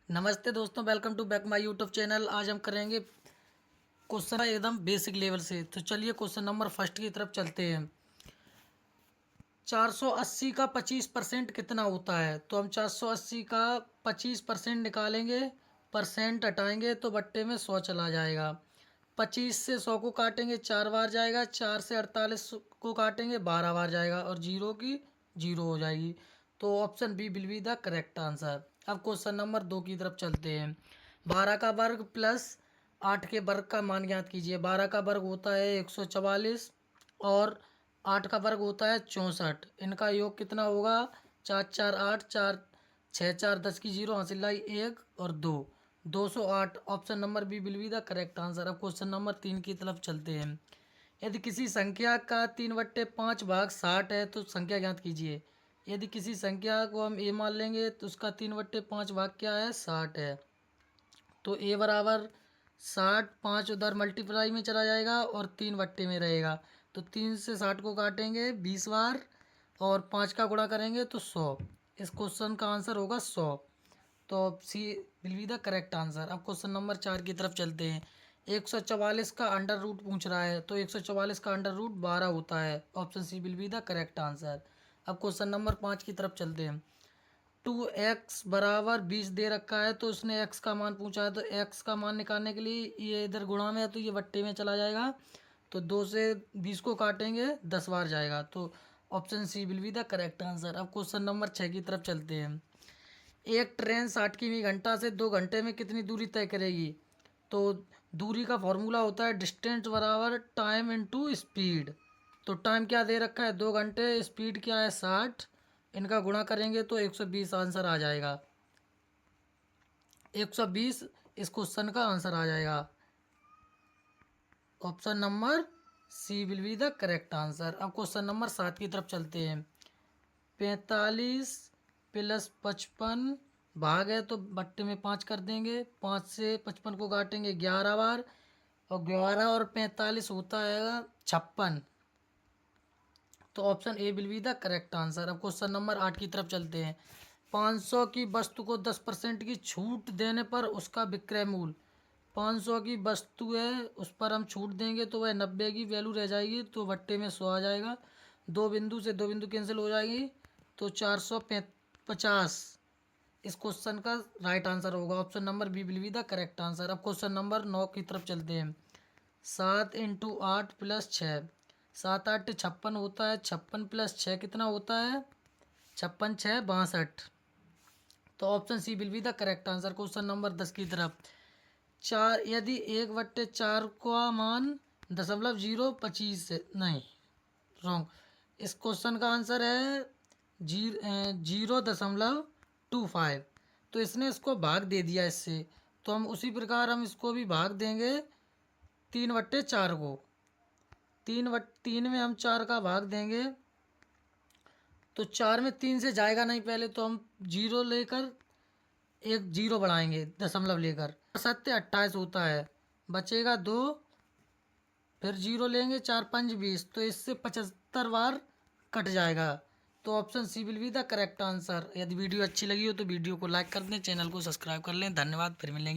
नमस्ते दोस्तों, welcome to back my YouTube channel. आज हम करेंगे क्वेश्चन एकदम बेसिक लेवल से। तो चलिए क्वेश्चन नंबर फर्स्ट की तरफ चलते हैं। 480 का 25% कितना होता है? तो हम 480 का 25% निकालेंगे, परसेंट हटाएंगे तो बट्टे में 100 चला जाएगा। 25 से 100 को काटेंगे 4 बार जाएगा, 4 से 48 को काटेंगे 12 बार जाएगा और जीरो की जीरो हो जाएगी। तो option B will be the correct answer. अब क्वेश्चन नंबर 2 की तरफ चलते हैं। 12 का वर्ग प्लस 8 के वर्ग का मान ज्ञात कीजिए। 12 का वर्ग होता है 144 और 8 का वर्ग होता है 64। इनका योग कितना होगा? 4 4 8, 4 6 4 10 की जीरो, हासिल लाई 1 और 2, 208। Option number B will be the correct answer. अब क्वेश्चन नंबर 3 की तरफ चलते हैं। यदि किसी संख्या का 3/5 भाग 60 है तो संख्या ज्ञात कीजिए। यदि किसी संख्या को हम ए मान लेंगे तो उसका 3/5 भाग क्या है? 60 है। तो ए बराबर 60, 5 उधर मल्टीप्लाई में चला जाएगा और 3 बट्टे में रहेगा। तो 3 से 60 को काटेंगे 20 बार और 5 का गुणा करेंगे तो 100। इस क्वेश्चन का आंसर होगा 100। तो C will be the correct answer. अब क्वेश्चन नंबर 4 की तरफ चलते हैं। 144 का अंडर रूट पूछ रहा है, तो 144 का अंडर रूट 12 होता है। Option C will be the correct answer. अब क्वेश्चन नंबर 5 की तरफ चलते हैं। 2x बराबर 20 दे रखा है, तो उसने x का मान पूछा है। तो x का मान निकालने के लिए ये इधर गुणा में है तो ये बट्टे में चला जाएगा। तो 2 से 20 को काटेंगे 10 बार जाएगा। तो option C will be the correct answer. अब क्वेश्चन नंबर 6 की तरफ चलते हैं। एक ट्रेन 60 किमी घंटा से 2 घंटे में कितनी दूरी तय करेगी? तो दूरी का फॉर्मूला होता है डिस्टेंस बराबर टाइम इनटू स्पीड। तो टाइम क्या दे रखा है? 2 घंटे। स्पीड क्या है? 60। इनका गुणा करेंगे तो 120 आंसर आ जाएगा। 120 इस क्वेश्चन का आंसर आ जाएगा। Option number C will be the correct answer. अब क्वेश्चन नंबर 7 की तरफ चलते हैं। 45 प्लस 55 भाग है तो बट्टे में 5 कर देंगे। 5 से 55 को काटेंगे 11 बार और 11 और 45 होता है 56। तो option A will be the correct answer. अब क्वेश्चन नंबर 8 की तरफ चलते हैं। 500 की वस्तु को 10% की छूट देने पर उसका विक्रय मूल्य। 500 की वस्तु है, उस पर हम छूट देंगे तो वह 90 की वैल्यू रह जाएगी। तो बट्टे में 100 आ जाएगा। 2 बिंदु से 2 बिंदु कैंसिल हो जाएगी तो 450 इस क्वेश्चन का राइट आंसर होगा। Option number B will be the correct answer. अब क्वेश्चन नंबर 9 की तरफ चलते हैं। 7 इंटू 8 प्लस 6, 7 8 56 होता है। 56 प्लस 6 कितना होता है? 56 6 62। तो option C will be the correct answer. Question number 10 की तरफ। 4 यदि 1/4 का मान 0.25 से नहीं, रॉन्ग। इस क्वेश्चन का आंसर है 0.25। तो इसने इसको भाग दे दिया इससे, तो हम उसी प्रकार हम इसको भी भाग देंगे 3/4 को। 3 में हम 4 का भाग देंगे तो 4 में 3 से जाएगा नहीं, पहले तो हम जीरो लेकर एक जीरो बढ़ाएंगे दशमलव लेकर। 7 28 होता है, बचेगा 2, फिर जीरो लेंगे 4 5 20, तो इससे 75 बार कट जाएगा। तो option C will be the correct answer. यदि वीडियो अच्छी लगी हो तो वीडियो को लाइक कर दें, चैनल को सब्सक्राइब कर लें। धन्यवाद, फिर मिलेंगे।